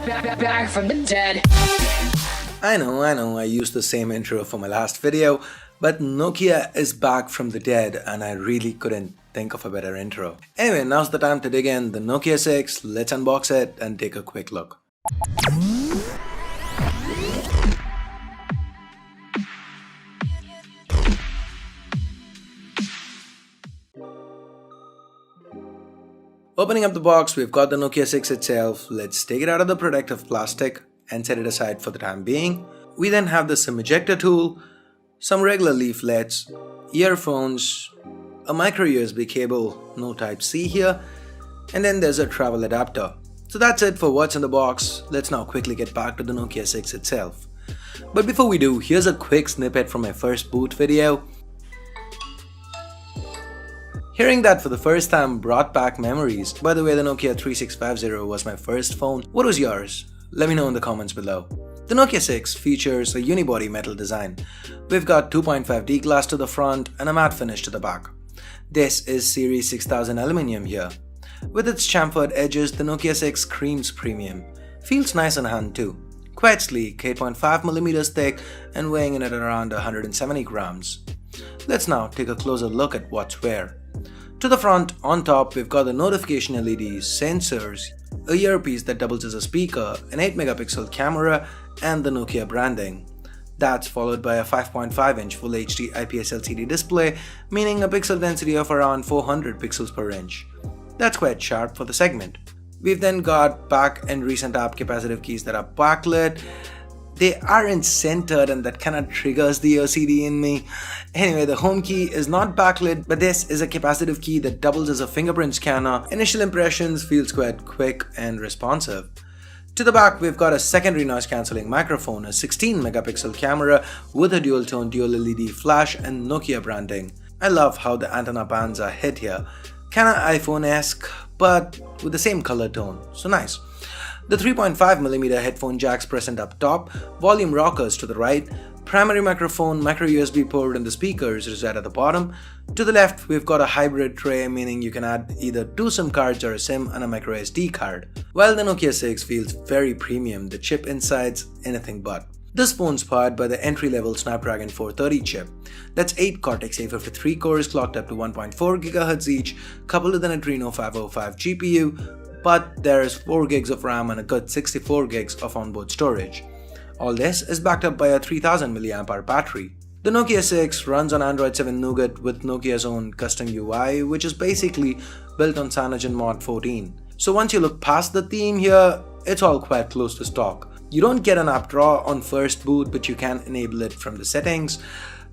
Back from the dead. I know, I used the same intro for my last video, but Nokia is back from the dead and I really couldn't think of a better intro. Anyway, now's the time to dig in the Nokia 6, let's unbox it and take a quick look. Opening up the box, we've got the Nokia 6 itself. Let's take it out of the protective plastic and set it aside for the time being. We then have the SIM ejector tool, some regular leaflets, earphones, a micro USB cable, no Type-C here, and then there's a travel adapter. So that's it for what's in the box. Let's now quickly get back to the Nokia 6 itself. But before we do, here's a quick snippet from my first boot video. Hearing that for the first time brought back memories. By the way, the Nokia 3650 was my first phone. What was yours? Let me know in the comments below. The Nokia 6 features a unibody metal design. We've got 2.5D glass to the front and a matte finish to the back. This is Series 6000 aluminium here. With its chamfered edges, the Nokia 6 screams premium. Feels nice in hand too. Quite sleek, 8.5mm thick and weighing in at around 170 grams. Let's now take a closer look at what's where. To the front, on top, we've got the notification LEDs, sensors, a earpiece that doubles as a speaker, an 8MP camera, and the Nokia branding. That's followed by a 5.5-inch Full HD IPS LCD display, meaning a pixel density of around 400 pixels per inch. That's quite sharp for the segment. We've then got back and recent app capacitive keys that are backlit. They aren't centered and that kind of triggers the OCD in me. Anyway, the home key is not backlit, but this is a capacitive key that doubles as a fingerprint scanner. Initial impressions feels quite quick and responsive. To the back, we've got a secondary noise cancelling microphone, a 16MP camera with a dual tone dual LED flash and Nokia branding. I love how the antenna bands are hit here. Kinda iPhone-esque, but with the same color tone, so nice. The 3.5mm headphone jacks present up top, volume rockers to the right, primary microphone, micro USB port and the speakers reside at the bottom. To the left, we've got a hybrid tray, meaning you can add either 2 SIM cards or a SIM and a micro SD card. While the Nokia 6 feels very premium, the chip inside's anything but. This phone's powered by the entry-level Snapdragon 430 chip. That's 8 Cortex-A53 cores clocked up to 1.4 GHz each, coupled with an Adreno 505 GPU, but there's 4 GB of RAM and a good 64 GB of onboard storage. All this is backed up by a 3000 mAh battery. The Nokia 6 runs on Android 7 Nougat with Nokia's own custom UI, which is basically built on CyanogenMod 14. So once you look past the theme here, it's all quite close to stock. You don't get an app drawer on first boot, but you can enable it from the settings.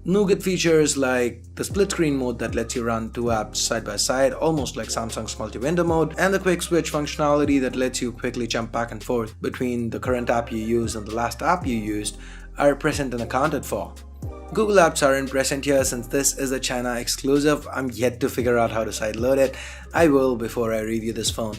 Nougat features like the split screen mode that lets you run 2 apps side by side, almost like Samsung's multi-window mode, and the quick switch functionality that lets you quickly jump back and forth between the current app you use and the last app you used are present and accounted for. Google Apps aren't present here since this is a China exclusive. I'm yet to figure out how to sideload it. I will before I review this phone.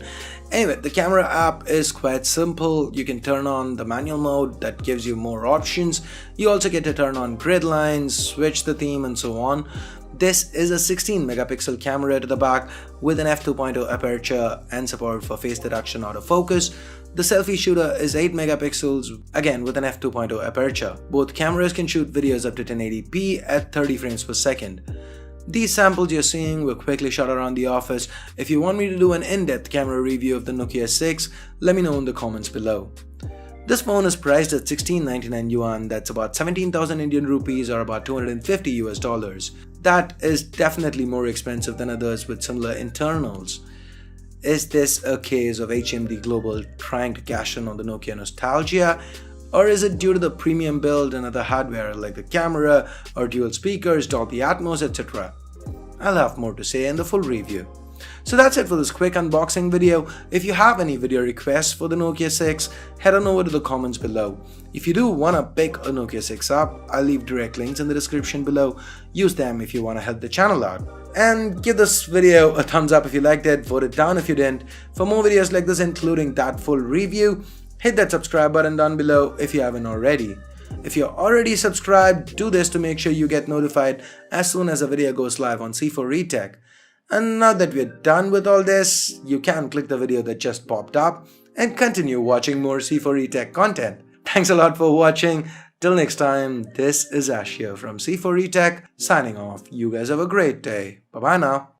Anyway, the camera app is quite simple. You can turn on the manual mode that gives you more options. You also get to turn on grid lines, switch the theme and so on. This is a 16MP camera to the back with an f2.0 aperture and support for face detection autofocus. The selfie shooter is 8MP, again with an f2.0 aperture. Both cameras can shoot videos up to 1080p at 30 frames per second. These samples you're seeing were quickly shot around the office. If you want me to do an in-depth camera review of the Nokia 6, let me know in the comments below. This phone is priced at 1699 yuan, that's about 17,000 Indian rupees or about $250 US. That is definitely more expensive than others with similar internals. Is this a case of HMD Global trying to cash in on the Nokia nostalgia? Or is it due to the premium build and other hardware like the camera or dual speakers, Dolby Atmos, etc.? I'll have more to say in the full review. So that's it for this quick unboxing video. If you have any video requests for the Nokia 6, head on over to the comments below. If you do want to pick a Nokia 6 up, I'll leave direct links in the description below. Use them if you want to help the channel out. And give this video a thumbs up if you liked it, vote it down if you didn't. For more videos like this including that full review, hit that subscribe button down below if you haven't already. If you're already subscribed, do this to make sure you get notified as soon as a video goes live on C4 Retech. And now that we're done with all this, you can click the video that just popped up and continue watching more C4E Tech content. Thanks a lot for watching. Till next time, this is Ash here from C4E Tech signing off. You guys have a great day. Bye bye now.